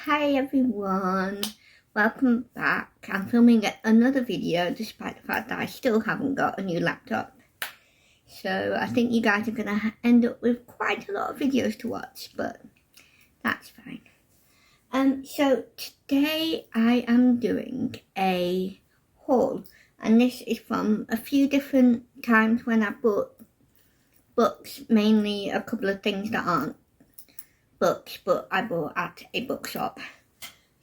Hi everyone, welcome back. I'm filming another video despite the fact that I still haven't got a new laptop. So I think you guys are going to end up with quite a lot of videos to watch, but that's fine. So today I am doing a haul, and this is from a few different times when I bought books, mainly a couple of things that aren't books, but I bought at a bookshop.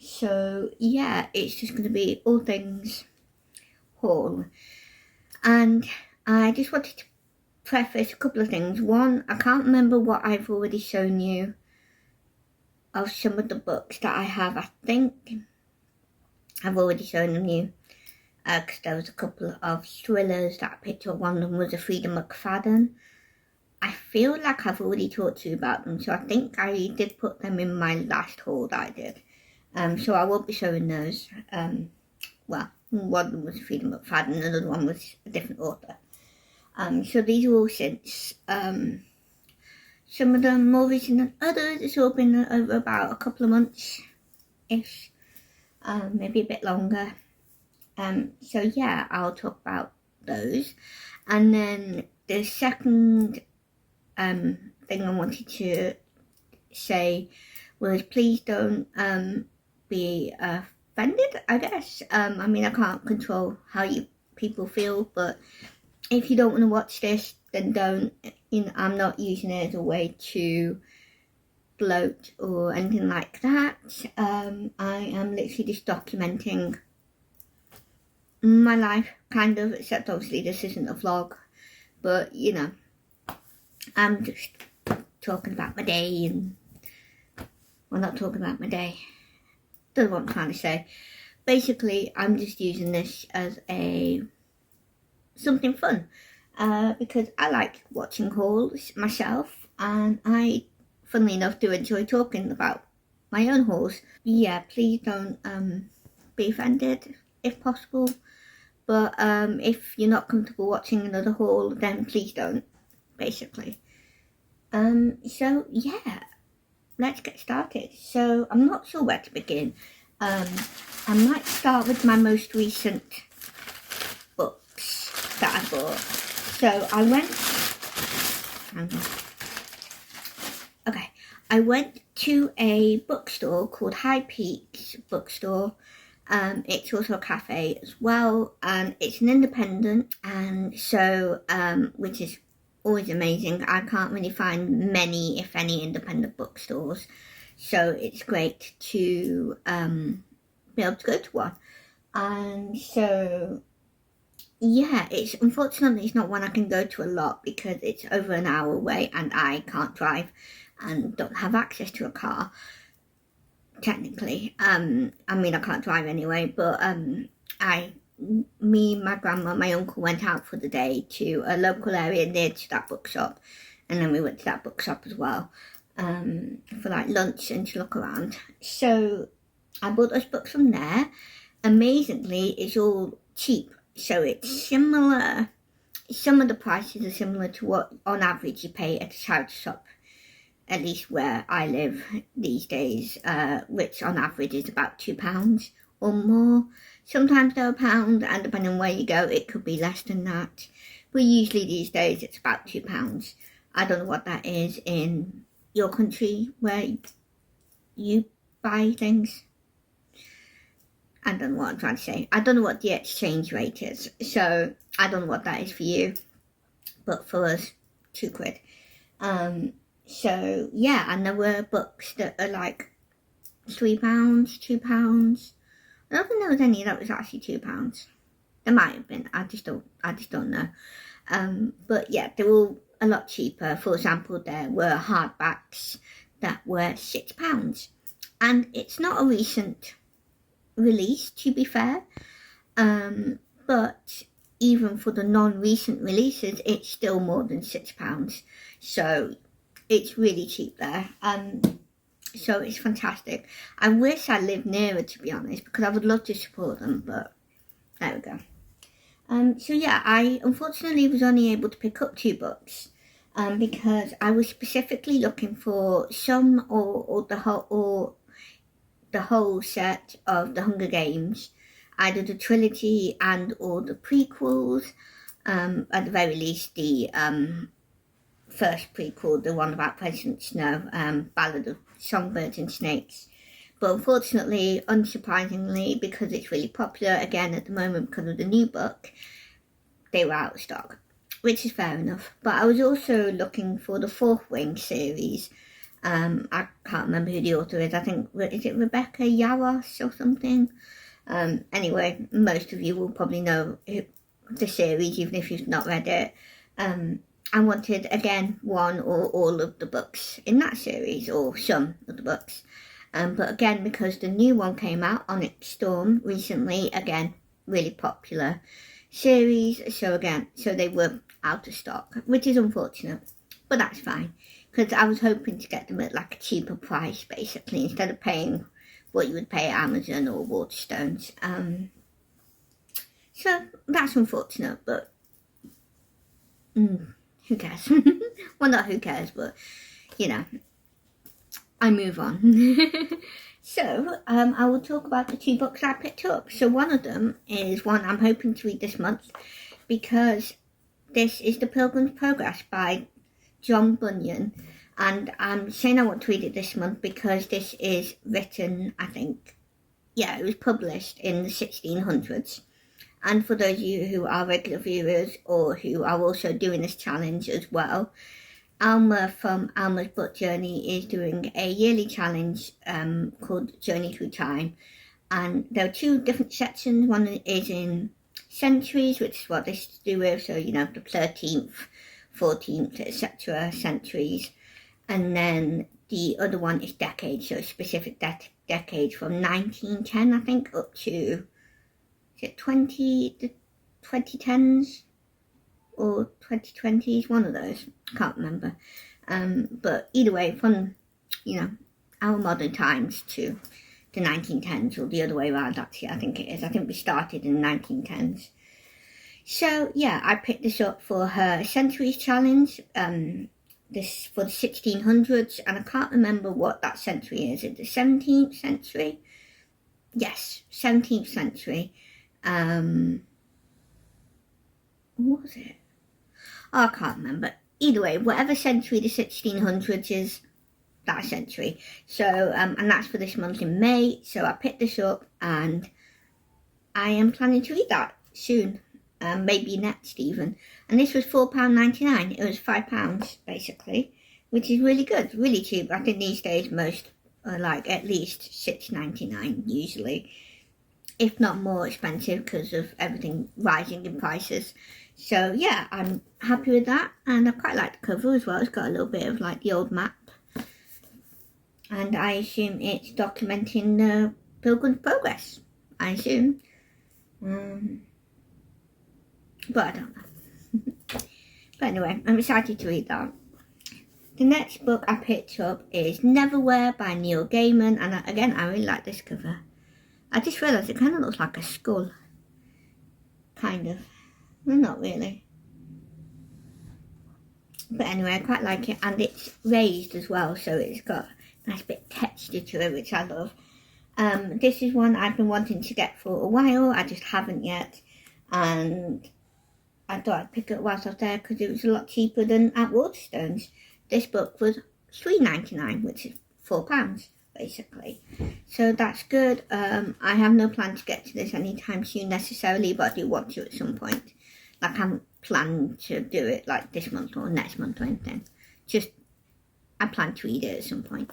So yeah, it's just going to be all things haul. And I just wanted to preface a couple of things. One, I can't remember what I've already shown you of some of the books that I have. I think I've already shown them you, because there was a couple of thrillers that I picked up. One of them was a Frida McFadden. I feel like I've already talked to you about them, so I think I did put them in my last haul that I did. So I won't be showing those. Well, one of them was Frida McFadden, another one was a different author. So these are all since. Some of them more recent than others. It's all been over about a couple of months-ish, maybe a bit longer. So yeah, I'll talk about those. And then the second thing I wanted to say was please don't be offended, I guess. I mean, I can't control how people feel, but if you don't want to watch this, then don't. You know, I'm not using it as a way to gloat or anything like that. I am literally just documenting my life, kind of, except obviously this isn't a vlog, but you know, I'm just talking about my day, and well, not talking about my day, that's what I'm trying to say. Basically, I'm just using this as something fun, because I like watching hauls myself, and I, funnily enough, do enjoy talking about my own hauls. Yeah, please don't be offended if possible, but if you're not comfortable watching another haul, then please don't, basically. So yeah, let's get started. So I'm not sure where to begin. I might start with my most recent books that I bought. So I went to a bookstore called High Peaks Bookstore. It's also a cafe as well, and it's an independent, and so which is always amazing. I can't really find many, if any, independent bookstores, so it's great to be able to go to one. And so yeah, unfortunately it's not one I can go to a lot because it's over an hour away and I can't drive and don't have access to a car, technically. I mean, I can't drive anyway, but me, my grandma, my uncle went out for the day to a local area near to that bookshop, and then we went to that bookshop as well, for like lunch and to look around. So I bought those books from there. Amazingly, it's all cheap, so it's similar. Some of the prices are similar to what on average you pay at a charity shop, at least where I live these days, which on average is about £2 or more. Sometimes they're £1, and depending on where you go, it could be less than that. But usually these days it's about £2. I don't know what that is in your country where you buy things. I don't know what I'm trying to say. I don't know what the exchange rate is, so I don't know what that is for you. But for us, £2. So yeah, and there were books that are like £3, £2. I don't think there was any that was actually £2. There might have been. I just don't know. But yeah, they're all a lot cheaper. For example, there were hardbacks that were £6, and it's not a recent release, to be fair. But even for the non-recent releases, it's still more than £6. So it's really cheap there. So it's fantastic. I wish I lived nearer, to be honest, because I would love to support them, but there we go. So yeah, I unfortunately was only able to pick up 2 books, because I was specifically looking for some or the whole set of the Hunger Games, either the trilogy and or the prequels, at the very least the first prequel, the one about President Snow, Ballad of Songbirds and Snakes. But unfortunately, unsurprisingly, because it's really popular again at the moment because of the new book, they were out of stock, which is fair enough. But I was also looking for the Fourth Wing series. I can't remember who the author is. I think, is it Rebecca Yarros or something? Anyway, most of you will probably know the series, even if you've not read it. I wanted, again, one or all of the books in that series, or some of the books. But again, because the new one came out, Onyx Storm, recently, again, really popular series, so they were out of stock, which is unfortunate, but that's fine, because I was hoping to get them at like a cheaper price, basically, instead of paying what you would pay at Amazon or Waterstones. So that's unfortunate, but who cares? Well, not who cares, but you know, I move on. So I will talk about the two books I picked up. So one of them is one I'm hoping to read this month, because this is The Pilgrim's Progress by John Bunyan, and I'm saying I want to read it this month because this is written, I think, it was published in the 1600s. And for those of you who are regular viewers or who are also doing this challenge as well, Alma from Alma's Book Journey is doing a yearly challenge called Journey Through Time. And there are two different sections. One is in centuries, which is what this is to do with. So, you know, the 13th, 14th, etc. centuries. And then the other one is decades, so a specific decade from 1910, I think, up to, is it the 2010s? Or 2020s, one of those, can't remember. But either way, from, you know, our modern times to the 1910s, or the other way around, actually, I think it is. I think we started in the 1910s. So, yeah, I picked this up for her Centuries Challenge, this for the 1600s, and I can't remember what that century is. Is it the 17th century? Yes, 17th century. What was it? Oh, I can't remember. Either way, whatever century the 1600s is, that century. So, and that's for this month in May. So I picked this up and I am planning to read that soon. Maybe next even. And this was £4.99. It was £5 basically, which is really good, really cheap. I think these days most are like at least £6.99 usually, if not more expensive because of everything rising in prices. So yeah, I'm happy with that, and I quite like the cover as well. It's got a little bit of like the old map, and I assume it's documenting the Pilgrim's Progress, I assume. But I don't know. But anyway, I'm excited to read that. The next book I picked up is Neverwhere by Neil Gaiman, and again, I really like this cover. I just realised it kind of looks like a skull. Kind of. Well, not really. But anyway, I quite like it, and it's raised as well, so it's got a nice bit of texture to it, which I love. This is one I've been wanting to get for a while. I just haven't yet, and I thought I'd pick it up whilst I was there because it was a lot cheaper than at Waterstones. This book was £3.99, which is £4 basically. So that's good. I have no plan to get to this anytime soon necessarily, but I do want to at some point. Like, I haven't planned to do it like this month or next month or anything. Just, I plan to read it at some point.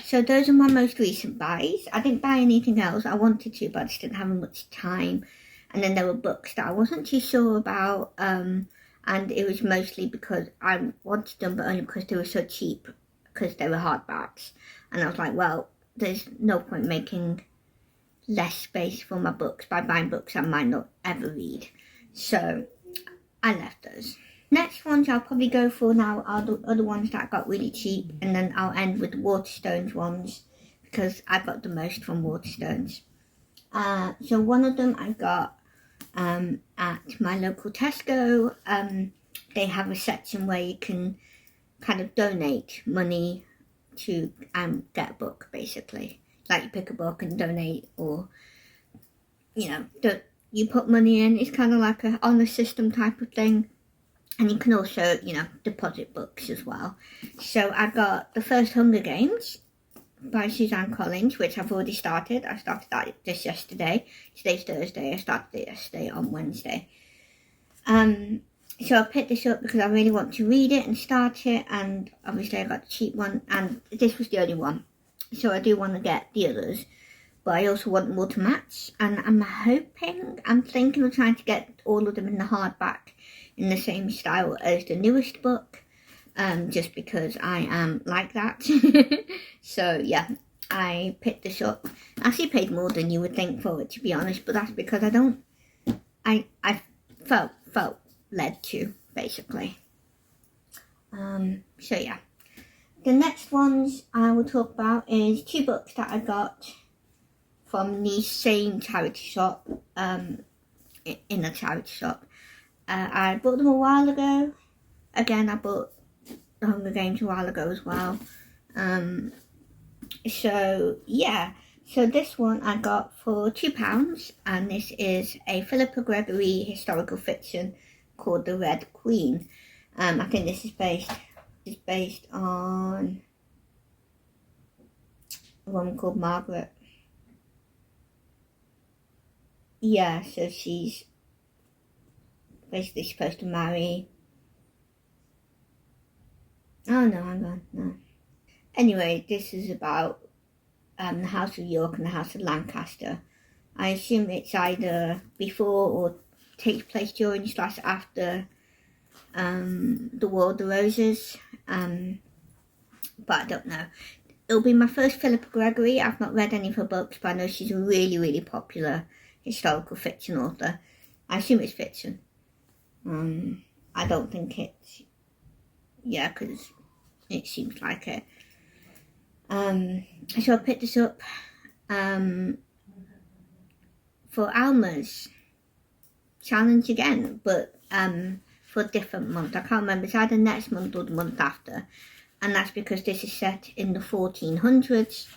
So those are my most recent buys. I didn't buy anything else. I wanted to, but I just didn't have much time. And then there were books that I wasn't too sure about. And it was mostly because I wanted them, but only because they were so cheap, because they were hardbacks. And I was like, well, there's no point making less space for my books by buying books I might not ever read. So I left those. Next ones I'll probably go for now are the other ones that I got really cheap, and then I'll end with the Waterstones ones because I got the most from Waterstones. So one of them I got at my local Tesco. They have a section where you can kind of donate money to get a book, basically. like you pick a book and donate, or you put money in. It's kind of like a honor system type of thing. And you can also, deposit books as well. So I got the first Hunger Games by Suzanne Collins, which I've already started. I started that just yesterday. Today's Thursday. I started it yesterday on Wednesday. So I picked this up because I really want to read it and start it. And obviously I got the cheap one. And this was the only one. So I do want to get the others. But I also want more to match. And I'm thinking of trying to get all of them in the hardback in the same style as the newest book, just because I am like that. So yeah, I picked this up. I actually paid more than you would think for it, to be honest, but that's because I felt led to, basically. So yeah, the next ones I will talk about is 2 books that I got from the same charity shop, in a charity shop. I bought them a while ago. Again, I bought the Hunger Games a while ago as well. So yeah, so this one I got for £2, and this is a Philippa Gregory historical fiction called The Red Queen. I think this is based on a woman called Margaret. Yeah, so she's basically supposed to marry. Oh no, hang on, no. Anyway, this is about the House of York and the House of Lancaster. I assume it's either before or takes place during / after the War of the Roses. But I don't know. It'll be my first Philippa Gregory. I've not read any of her books, but I know she's a really, really popular historical fiction author. I assume it's fiction. I don't think it's, because it seems like it. So I picked this up for Alma's challenge again, but for a different month. I can't remember, it's either next month or the month after, and that's because this is set in the 1400s,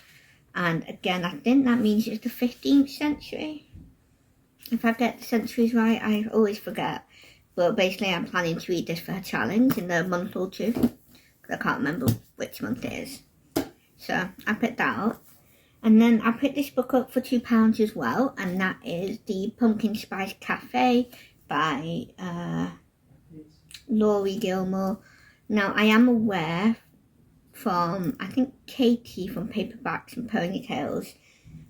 and again, I think that means it's the 15th century. If I get the centuries right, I always forget. But basically, I'm planning to read this for her challenge in a month or 2. Because I can't remember which month it is. So, I picked that up. And then I picked this book up for £2 as well. And that is The Pumpkin Spice Cafe by Laurie Gilmore. Now, I am aware from, I think, Katie from Paperbacks and Ponytails.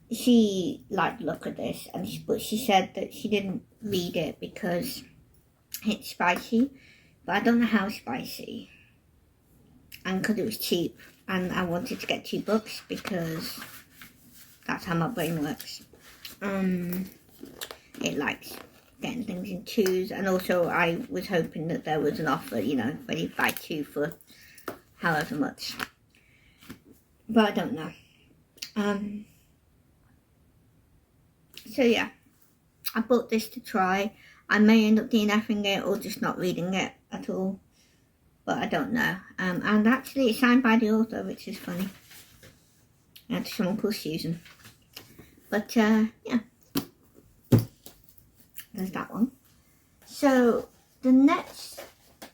She liked the look of this. But she said that she didn't read it because it's spicy, but I don't know how spicy, and because it was cheap, and I wanted to get 2 books because that's how my brain works. It likes getting things in 2s, and also I was hoping that there was an offer, where you buy 2 for however much, but I don't know. So yeah, I bought this to try. I may end up DNFing it or just not reading it at all, but I don't know. And actually it's signed by the author, which is funny. And someone called Susan. But yeah, there's that one. So the next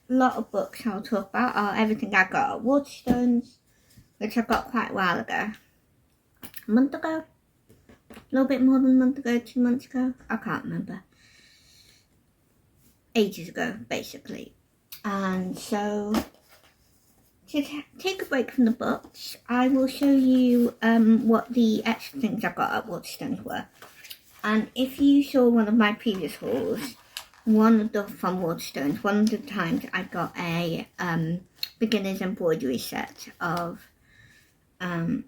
lot of books I'll talk about are everything I got at Waterstones, which I got quite a while ago. A month ago? A little bit more than a month ago, 2 months ago? I can't remember. Ages ago, basically. And so, to take a break from the books, I will show you what the extra things I got at Waterstones were. And if you saw one of my previous hauls, from Waterstones, one of the times I got a beginner's embroidery set of from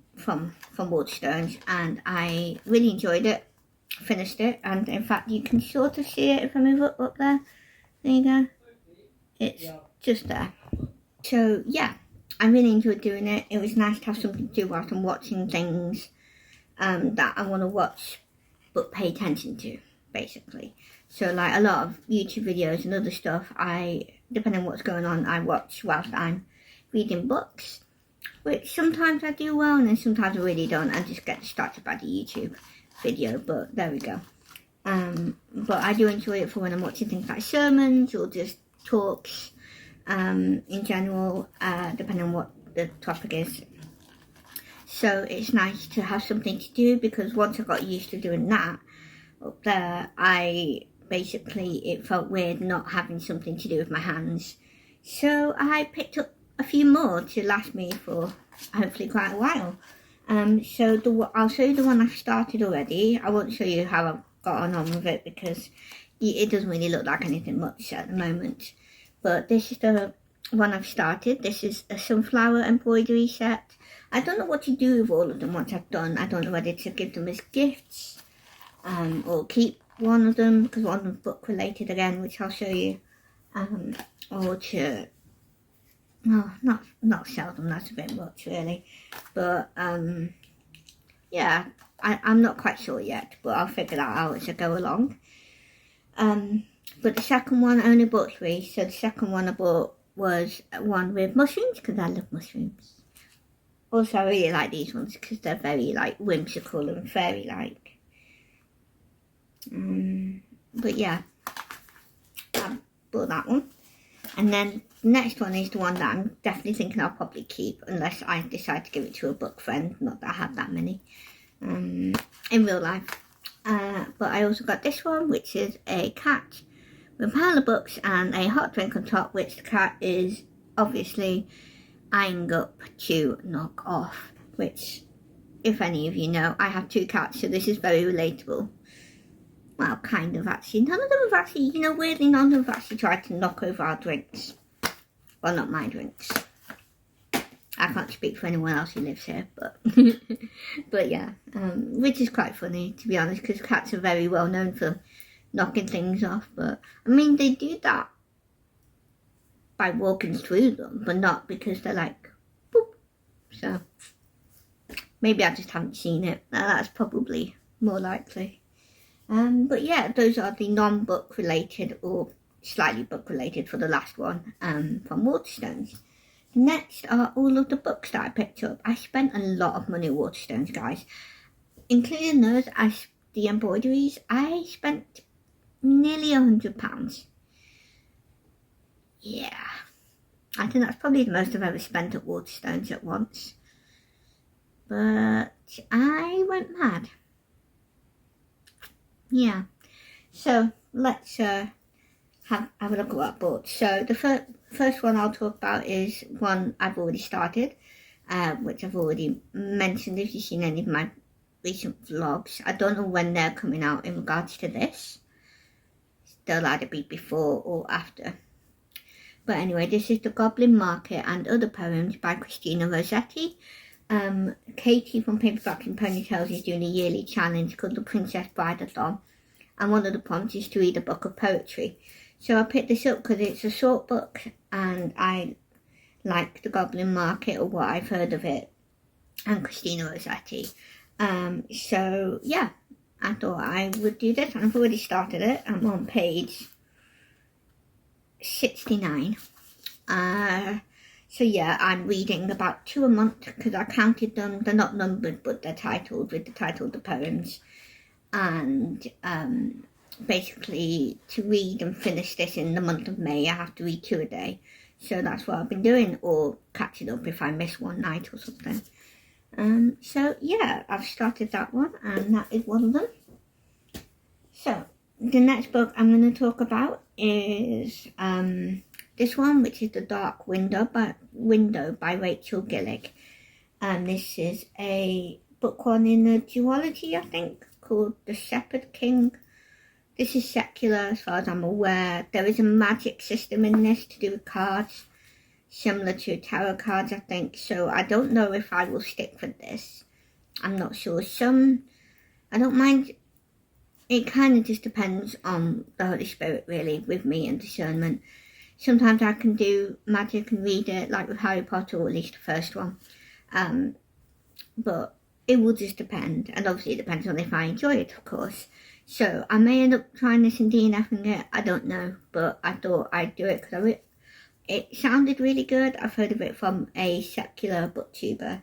Waterstones, and I really enjoyed it. Finished it, and in fact you can sort of see it if I move up there. There you go. It's just there. So yeah, I really enjoyed doing it. It was nice to have something to do whilst I'm watching things that I want to watch but pay attention to, basically. So like a lot of YouTube videos and other stuff, depending on what's going on, I watch whilst I'm reading books. which sometimes I do well and then sometimes I really don't. I just get distracted by the YouTube video, but there we go. But I do enjoy it for when I'm watching things like sermons or just talks in general, depending on what the topic is. So it's nice to have something to do, because once I got used to doing that up there, it felt weird not having something to do with my hands. So I picked up a few more to last me for hopefully quite a while. So I'll show you the one I've started already. I won't show you how I've gotten on with it because it doesn't really look like anything much at the moment. But this is the one I've started. This is a sunflower embroidery set. I don't know what to do with all of them once I've done. I don't know whether to give them as gifts or keep one of them, because one of them's book related again, which I'll show you, or to, well, not sell them, that's a bit much really, but yeah, I'm not quite sure yet, but I'll figure that out as I go along. But the second one, I only bought 3, so the second one I bought was one with mushrooms, because I love mushrooms. Also, I really like these ones because they're very like whimsical and fairy-like. But yeah, I bought that one. And then the next one is the one that I'm definitely thinking I'll probably keep, unless I decide to give it to a book friend. Not that I have that many in real life. But I also got this one, which is a cat with a pile of books and a hot drink on top, which the cat is obviously eyeing up to knock off, which, if any of you know, I have 2 cats, so this is very relatable. Well, kind of actually. None of them have actually, weirdly, none of them have actually tried to knock over our drinks. Well, not my drinks. I can't speak for anyone else who lives here, but but yeah, which is quite funny, to be honest, because cats are very well known for knocking things off. But I mean, they do that by walking through them, but not because they're like boop. So maybe I just haven't seen it. That's probably more likely. But yeah, those are the non-book related or slightly book related for the last one from Waterstones. Next are all of the books that I picked up. I spent a lot of money at Waterstones, guys, including those the embroideries. I spent nearly £100. Yeah, I think that's probably the most I've ever spent at Waterstones at once. But I went mad. Yeah, so let's have a look at what I bought. So the first one I'll talk about is one I've already started, which I've already mentioned if you've seen any of my recent vlogs. I don't know when they're coming out in regards to this. They'll either be before or after. But anyway, this is The Goblin Market and Other Poems by Christina Rossetti. Katie from Paperbacks and Ponytails is doing a yearly challenge called the Princess Bride-a-thon, and one of the prompts is to read a book of poetry. So I picked this up because it's a short book and I like The Goblin Market, or what I've heard of it, and Christina Rossetti. So yeah, I thought I would do this, and I've already started it. I'm on page 69. So yeah, I'm reading about 2 a month because I counted them. They're not numbered, but they're titled with the title of the poems. And basically, to read and finish this in the month of May, I have to read 2 a day. So that's what I've been doing, or catch it up if I miss one night or something. So yeah, I've started that one, and that is one of them. So the next book I'm going to talk about is this one, which is The Dark Window by Rachel Gillick. And this is a book one in a duology, I think, called The Shepherd King. This is secular as far as I'm aware. There is a magic system in this to do with cards, similar to tarot cards, I think. So I don't know if I will stick with this. I'm not sure. I don't mind. It kind of just depends on the Holy Spirit, really, with me and discernment. Sometimes I can do magic and read it, like with Harry Potter, or at least the first one. But it will just depend. And obviously it depends on if I enjoy it, of course. So I may end up trying this and DNFing it. I don't know. But I thought I'd do it because it sounded really good. I've heard of it from a secular booktuber.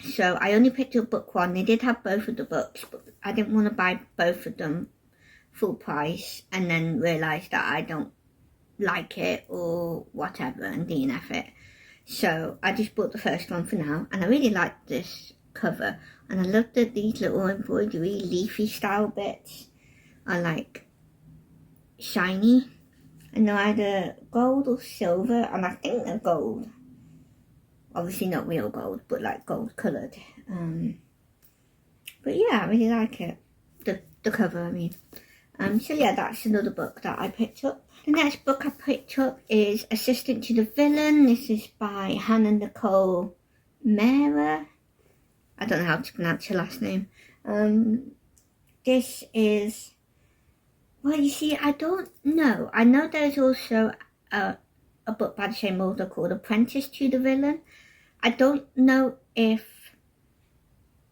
So I only picked up book one. They did have both of the books, but I didn't want to buy both of them full price and then realise that I don't like it or whatever and DNF it. So I just bought the first one for now, and I really liked this cover, and I loved that these little embroidery leafy style bits are like shiny, and they're either gold or silver, and I think they're gold. Obviously not real gold, but like gold coloured. But yeah, I really like it. The cover, I mean. So yeah, that's another book that I picked up. The next book I picked up is Assistant to the Villain. This is by Hannah Nicole Mera. I don't know how to pronounce her last name. This is, well, you see, I don't know. I know there's also a book by the same author called Apprentice to the Villain. I don't know if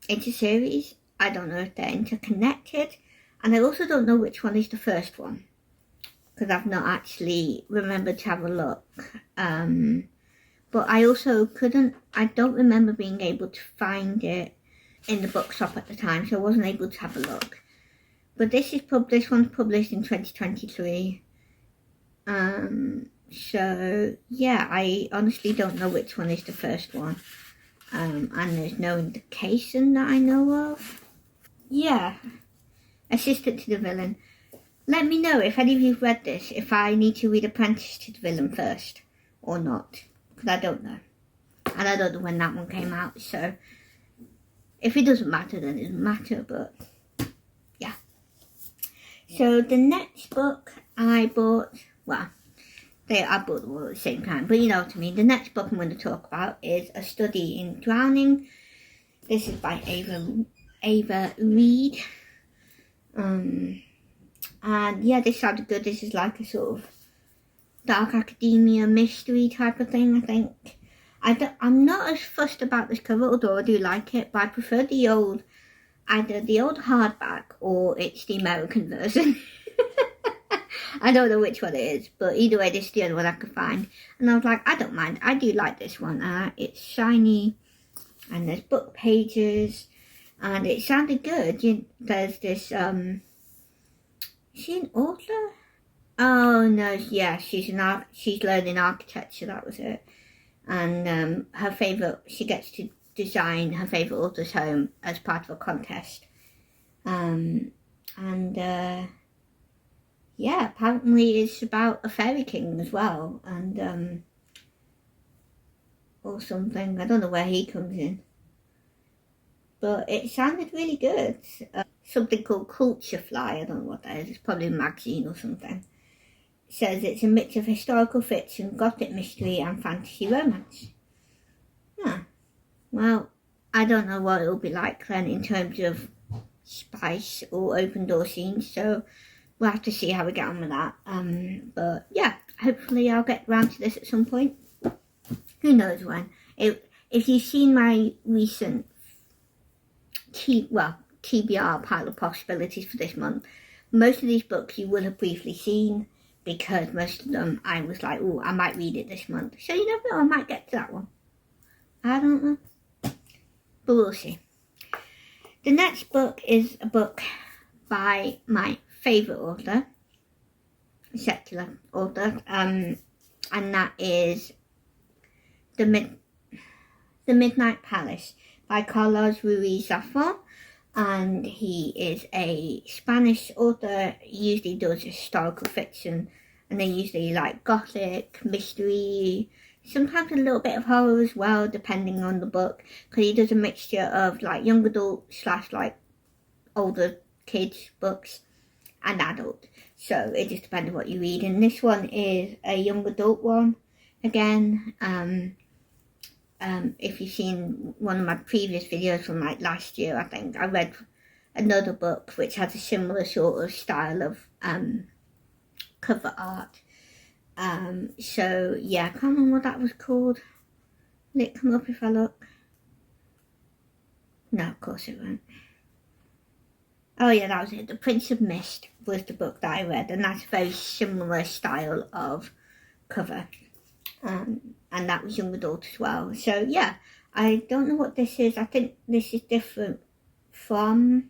it's a series. I don't know if they're interconnected. And I also don't know which one is the first one, because I've not actually remembered to have a look. But I also I don't remember being able to find it in the bookshop at the time, so I wasn't able to have a look. But this one's published in 2023. So yeah, I honestly don't know which one is the first one. And there's no indication that I know of. Yeah. Assistant to the Villain. Let me know if any of you've read this, if I need to read Apprentice to the Villain first or not, because I don't know. And I don't know when that one came out, so if it doesn't matter, then it doesn't matter, but yeah. So the next book I bought, well, I bought them all at the same time, but you know what I mean. The next book I'm going to talk about is A Study in Drowning. This is by Ava Reed. And yeah, this sounded good. This is like a sort of dark academia mystery type of thing, I think. I'm not as fussed about this cover, although I do like it, but I prefer either the old hardback or it's the American version. I don't know which one it is, but either way, this is the only one I could find. And I was like, I don't mind. I do like this one. It's shiny, and there's book pages, and it sounded good. There's this, is she an author? Oh no, yeah, she's learning architecture, that was it. And she gets to design her favourite author's home as part of a contest. Yeah, apparently it's about a fairy king as well, and or something. I don't know where he comes in, but it sounded really good. Something called Culture Fly. I don't know what that is. It's probably a magazine or something. It says it's a mix of historical fiction, gothic mystery, and fantasy romance. Yeah. Well, I don't know what it'll be like then in terms of spice or open door scenes, so we'll have to see how we get on with that. But yeah, hopefully I'll get around to this at some point. Who knows when. If you've seen my recent TBR pile of possibilities for this month, most of these books you will have briefly seen, because most of them I was like, oh, I might read it this month. So you never know, I might get to that one. I don't know. But we'll see. The next book is a book by my favourite author, secular author, and that is The Midnight Palace by Carlos Ruiz Zafón. And he is a Spanish author. He usually does historical fiction, and they usually like gothic, mystery, sometimes a little bit of horror as well, depending on the book, because he does a mixture of like young adult / like older kids books and adult, so it just depends on what you read. And this one is a young adult one again. If you've seen one of my previous videos from like last year, I think I read another book which has a similar sort of style of cover art. So yeah, I can't remember what that was called. Will it come up if I look? No, of course it won't. Oh yeah, that was it. The Prince of Mist was the book that I read, and that's a very similar style of cover. And that was young adult as well. So yeah, I don't know what this is. I think this is different from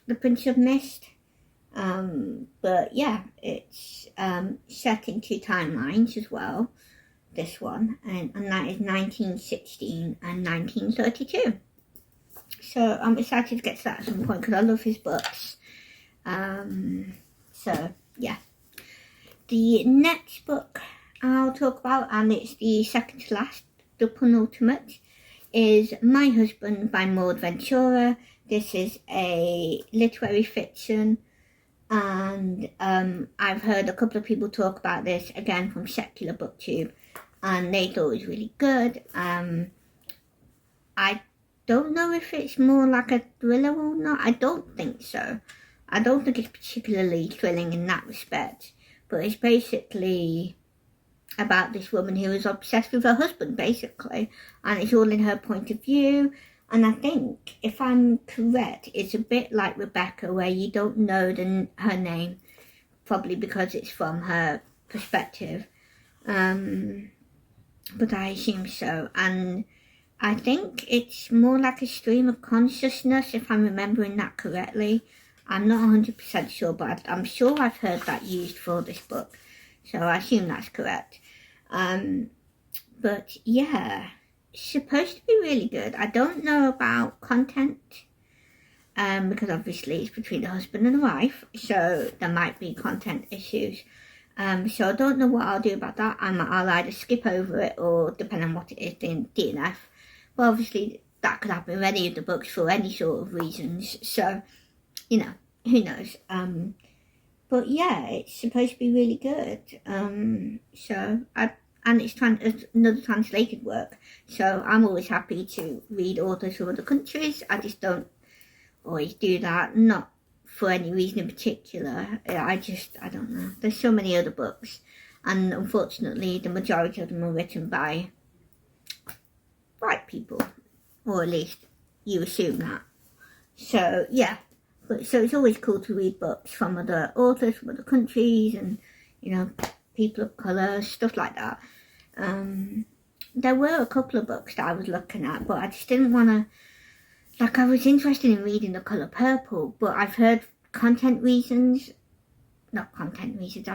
The Prince of Mist. But yeah, it's set in two timelines as well, this one, and that is 1916 and 1932. So I'm excited to get to that at some point because I love his books. So yeah. The next book I'll talk about, and it's the second to last, the penultimate, is My Husband by Maud Ventura. This is a literary fiction, and I've heard a couple of people talk about this, again from Secular Booktube, and they thought it was really good. I don't know if it's more like a thriller or not. I don't think so. I don't think it's particularly thrilling in that respect. But it's basically about this woman who is obsessed with her husband, basically. And it's all in her point of view. And I think, if I'm correct, it's a bit like Rebecca, where you don't know her name, probably because it's from her perspective. But I assume so. And I think it's more like a stream of consciousness, if I'm remembering that correctly. I'm not 100% sure, but I'm sure I've heard that used for this book. So I assume that's correct. But yeah, it's supposed to be really good. I don't know about content, because obviously it's between the husband and the wife, so there might be content issues. So I don't know what I'll do about that. I'll either skip over it or, depending on what it is, in DNF. But obviously that could happen with any of the books for any sort of reasons. So, you know, who knows. But yeah, it's supposed to be really good. And it's another translated work. So I'm always happy to read authors from other countries. I just don't always do that, not for any reason in particular. I don't know. There's so many other books, and unfortunately the majority of them are written by white people, or at least you assume that. So yeah, so it's always cool to read books from other authors from other countries, and people of colour, stuff like that. There were a couple of books that I was looking at, but I just didn't want to. Like, I was interested in reading The Colour Purple, but I've heard I've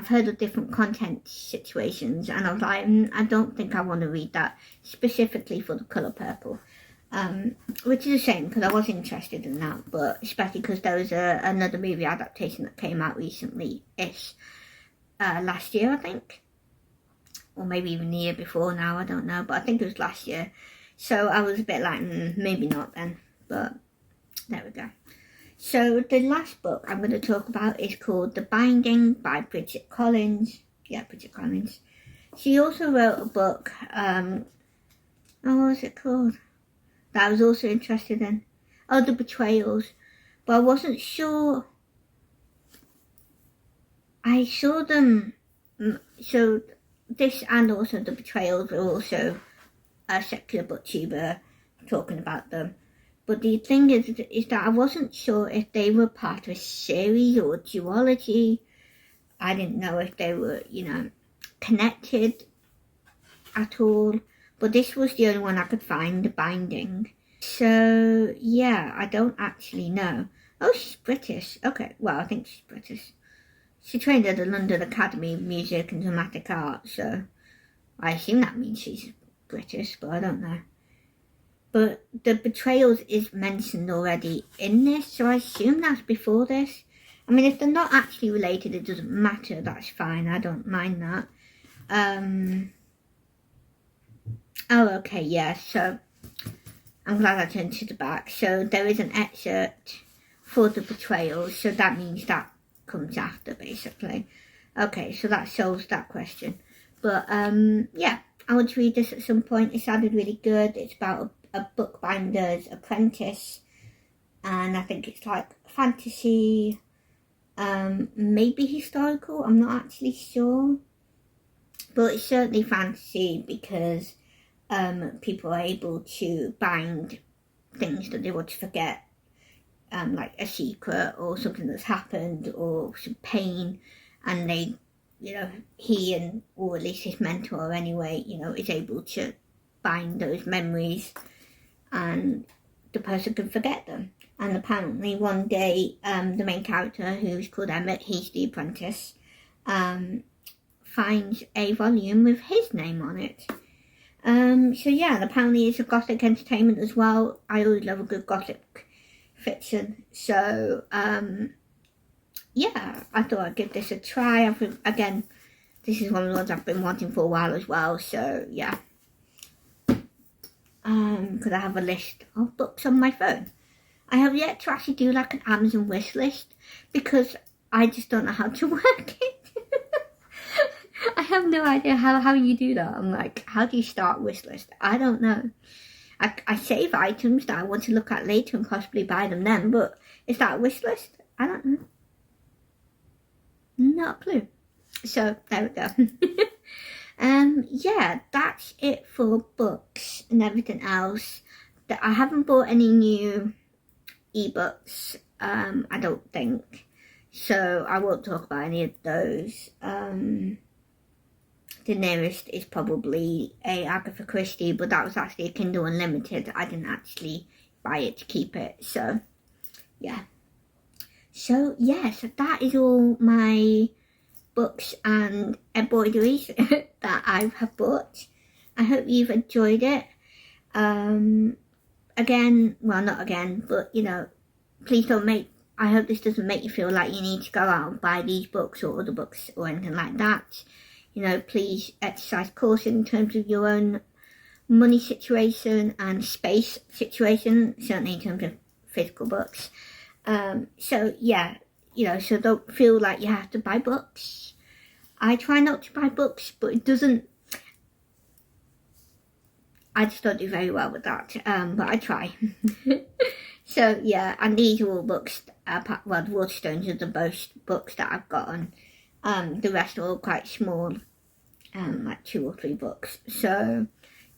heard of different content situations, and I was like, I don't think I want to read that specifically for The Colour Purple. Which is a shame, because I was interested in that, but especially because there was another movie adaptation that came out recently-ish, last year, I think. Or maybe even the year before now, I don't know, but I think it was last year. So I was a bit like, maybe not then. But there we go. So the last book I'm going to talk about is called The Binding by Bridget Collins. Yeah, Bridget Collins. She also wrote a book, what was it called? That I was also interested in. Oh, The Betrayals. But I wasn't sure. I saw them. So this and also The Betrayals are also a Secular Booktuber talking about them. But the thing is that I wasn't sure if they were part of a series or a duology. I didn't know if they were, connected at all. But this was the only one I could find, The Binding. So, yeah, I don't actually know. Oh, she's British. Okay, well, I think she's British. She trained at the London Academy of Music and Dramatic Art, so I assume that means she's British, but I don't know. But The Betrayals is mentioned already in this, so I assume that's before this. I mean, if they're not actually related, it doesn't matter, that's fine, I don't mind that. Oh, okay, yeah, so I'm glad I turned to the back. So there is an excerpt for The Betrayals, so that means that comes after, basically. Okay, so that solves that question. But, yeah, I want to read this at some point. It sounded really good. It's about a bookbinder's apprentice, and I think it's like fantasy, maybe historical, I'm not actually sure, but it's certainly fantasy because people are able to bind things that they want to forget, like a secret or something that's happened or some pain, and they you know, he and, or at least his mentor anyway, you know, is able to bind those memories and the person can forget them. And apparently one day, the main character, who's called Emmett, he's the apprentice, finds a volume with his name on it. So yeah, and apparently it's a gothic entertainment as well. I always love a good gothic fiction. So, yeah, I thought I'd give this a try. Again, this is one of the ones I've been wanting for a while as well. So yeah, because I have a list of books on my phone. I have yet to actually do like an Amazon wish list because I just don't know how to work it. I have no idea how you do that. I'm like, how do you start a wish list? I don't know. I save items that I want to look at later and possibly buy them then, but is that a wish list? I don't know. Not a clue. So there we go. Yeah, that's it for books and everything else. That I haven't bought any new ebooks, I don't think. So I won't talk about any of those. The nearest is probably a Agatha Christie, but that was actually a Kindle Unlimited. I didn't actually buy it to keep it. So yeah. So yeah, so that is all my books and embroideries that I have bought. I hope you've enjoyed it. Again, well, not again, but you know, please don't I hope this doesn't make you feel like you need to go out and buy these books or other books or anything like that. You know, please exercise caution in terms of your own money situation and space situation, certainly in terms of physical books. So yeah, you know, so don't feel like you have to buy books. I try not to buy books, but I just don't do very well with that, but I try. So yeah, and these are all books, well, the Waterstones are the most books that I've gotten. The rest are all quite small, like 2 or 3 books. So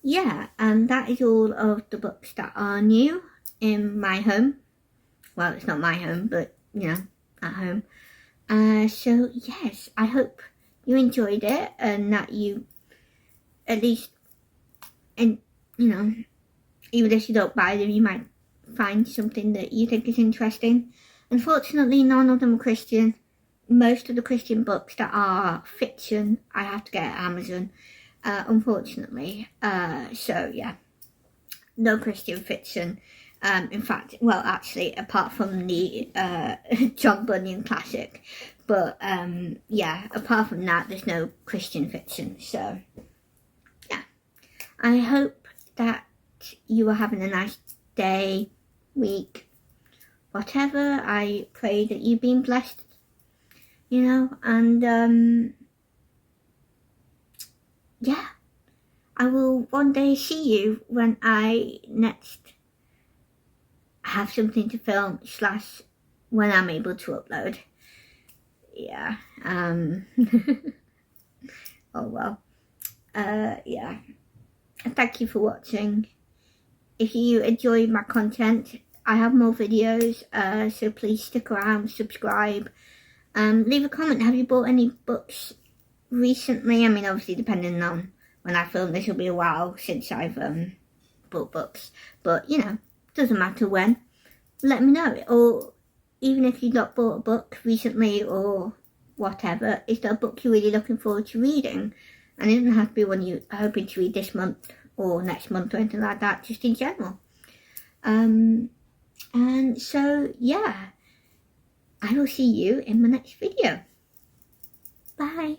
yeah, that is all of the books that are new in my home. Well, it's not my home, but you know, at home. So yes, I hope you enjoyed it and that you at least, and you know, even if you don't buy them, you might find something that you think is interesting. Unfortunately, none of them are Christian. Most of the Christian books that are fiction, I have to get at Amazon, unfortunately. So yeah, no Christian fiction. In fact, well, actually, apart from the John Bunyan classic, but yeah, apart from that, there's no Christian fiction. So yeah, I hope that you are having a nice day, week, whatever. I pray that you've been blessed, you know, and yeah, I will one day see you when I next have something to film / when I'm able to upload. Yeah, oh well, yeah, thank you for watching. If you enjoy my content, I have more videos, so please stick around, subscribe, leave a comment. Have you bought any books recently? I mean, obviously depending on when I film this will be a while since I've bought books, but you know, doesn't matter when. Let me know. Or even if you've not bought a book recently or whatever, is there a book you're really looking forward to reading? And it doesn't have to be one you're hoping to read this month or next month or anything like that, just in general. And so yeah, I will see you in my next video. Bye.